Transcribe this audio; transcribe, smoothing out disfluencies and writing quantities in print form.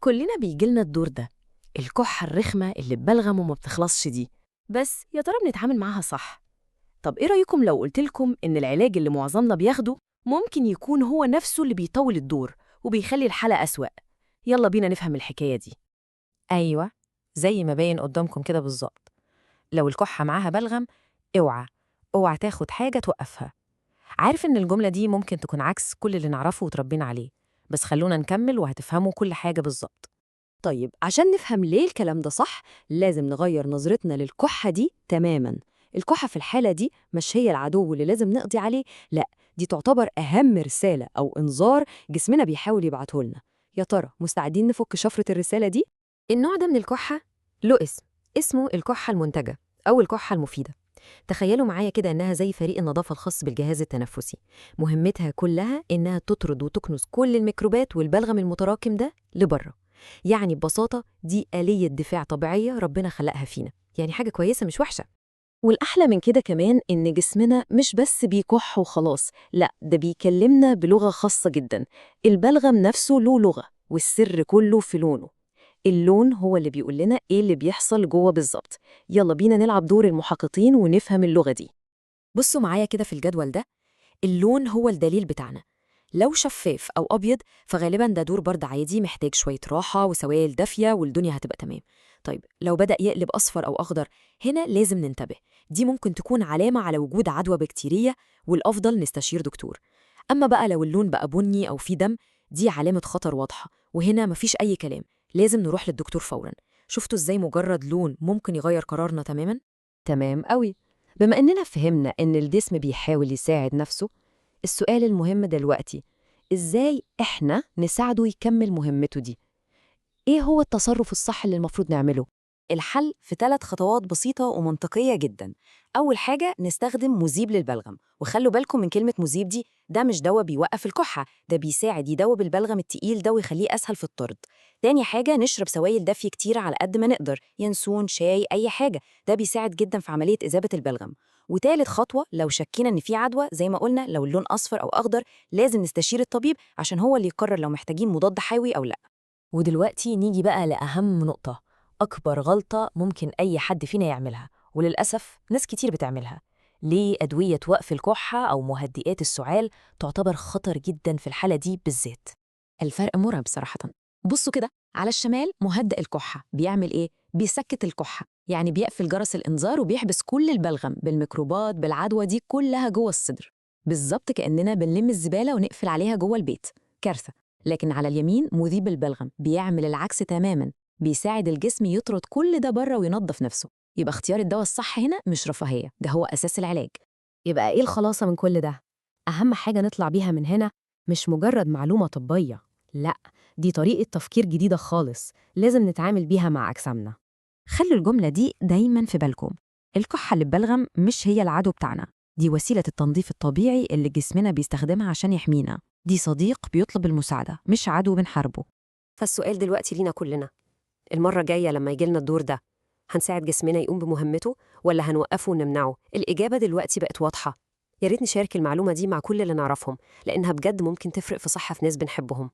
كلنا بيجيلنا الدور ده، الكحة الرخمة اللي ببلغم وما بتخلصش دي. بس يا ترى بنتعامل معاها صح؟ طب إيه رأيكم لو قلتلكم إن العلاج اللي معظمنا بياخده ممكن يكون هو نفسه اللي بيطول الدور وبيخلي الحالة أسوأ؟ يلا بينا نفهم الحكاية دي. أيوة، زي ما باين قدامكم كده بالظبط. لو الكحة معاها بلغم، اوعى اوعى تاخد حاجة توقفها. عارف إن الجملة دي ممكن تكون عكس كل اللي نعرفه وتربينا عليه، بس خلونا نكمل وهتفهموا كل حاجة بالظبط. طيب عشان نفهم ليه الكلام ده صح لازم نغير نظرتنا للكحة دي تماماً. الكحة في الحالة دي مش هي العدو اللي لازم نقضي عليه، لا، دي تعتبر أهم رسالة أو إنذار جسمنا بيحاول يبعته لنا. يا ترى مستعدين نفك شفرة الرسالة دي؟ النوع ده من الكحة له اسمه الكحة المنتجة أو الكحة المفيدة. تخيلوا معايا كده إنها زي فريق النظافة الخاص بالجهاز التنفسي، مهمتها كلها إنها تطرد وتكنس كل الميكروبات والبلغم المتراكم ده لبره. يعني ببساطة دي آلية دفاع طبيعية ربنا خلقها فينا، يعني حاجة كويسة مش وحشة. والأحلى من كده كمان إن جسمنا مش بس بيكح وخلاص، لا، ده بيكلمنا بلغة خاصة جدا. البلغم نفسه له لغة، والسر كله في لونه. اللون هو اللي بيقول لنا إيه اللي بيحصل جوه بالظبط. يلا بينا نلعب دور المحققين ونفهم اللغة دي. بصوا معايا كده في الجدول ده، اللون هو الدليل بتاعنا. لو شفاف أو أبيض فغالباً ده دور برد عادي محتاج شوية راحة وسوائل دافية والدنيا هتبقى تمام. طيب لو بدأ يقلب أصفر أو أخضر، هنا لازم ننتبه، دي ممكن تكون علامة على وجود عدوى بكتيرية والأفضل نستشير دكتور. أما بقى لو اللون بقى بني أو فيه دم، دي علامة خطر واضحة، وهنا مفيش أي كلام، لازم نروح للدكتور فوراً. شفتوا إزاي مجرد لون ممكن يغير قرارنا تماماً؟ تمام قوي. بما إننا فهمنا إن الجسم بيحاول يساعد نفسه، السؤال المهم دلوقتي، إزاي إحنا نساعده يكمل مهمته دي؟ إيه هو التصرف الصح اللي المفروض نعمله؟ الحل في 3 خطوات بسيطة ومنطقية جدا. أول حاجة نستخدم مذيب للبلغم، وخلوا بالكم من كلمة مذيب دي، ده مش دواء بيوقف الكحة، ده بيساعد يدوب البلغم التقيل ده ويخليه أسهل في الطرد. تاني حاجة نشرب سوائل دافية كتير على قد ما نقدر، ينسون، شاي، أي حاجة، ده بيساعد جدا في عملية إذابة البلغم. وتالت خطوة، لو شكينا إن في عدوى زي ما قلنا، لو اللون أصفر أو أخضر، لازم نستشير الطبيب عشان هو اللي يقرر لو محتاجين مضاد حيوي أو لا. ودلوقتي نيجي بقى لأهم نقطة، أكبر غلطة ممكن أي حد فينا يعملها، وللأسف ناس كتير بتعملها. ليه أدوية وقف الكحة أو مهدئات السعال تعتبر خطر جدا في الحالة دي بالذات؟ الفرق مرعب صراحة. بصوا كده، على الشمال مهدئ الكحة بيعمل إيه؟ بيسكت الكحة، يعني بيقفل جرس الإنذار وبيحبس كل البلغم بالميكروبات بالعدوى دي كلها جوه الصدر، بالظبط كأننا بنلم الزبالة ونقفل عليها جوه البيت. كارثة. لكن على اليمين مذيب البلغم بيعمل العكس تماماً، بيساعد الجسم يطرد كل ده بره وينظف نفسه. يبقى اختيار الدواء الصح هنا مش رفاهية، ده هو أساس العلاج. يبقى إيه الخلاصة من كل ده؟ أهم حاجة نطلع بيها من هنا مش مجرد معلومة طبية، لأ، دي طريقة تفكير جديدة خالص لازم نتعامل بيها مع أجسامنا. خلوا الجملة دي دايماً في بالكم، الكحة اللي ببلغم مش هي العدو بتاعنا، دي وسيلة التنظيف الطبيعي اللي جسمنا بيستخدمها عشان يحمينا، دي صديق بيطلب المساعدة مش عدو بنحاربه. فالسؤال دلوقتي لينا كلنا، المرة الجاية لما يجيلنا الدور ده هنساعد جسمنا يقوم بمهمته ولا هنوقفه ونمنعه؟ الإجابة دلوقتي بقت واضحة. يا ريت نشارك المعلومة دي مع كل اللي نعرفهم، لأنها بجد ممكن تفرق في صحة في ناس بنحبهم.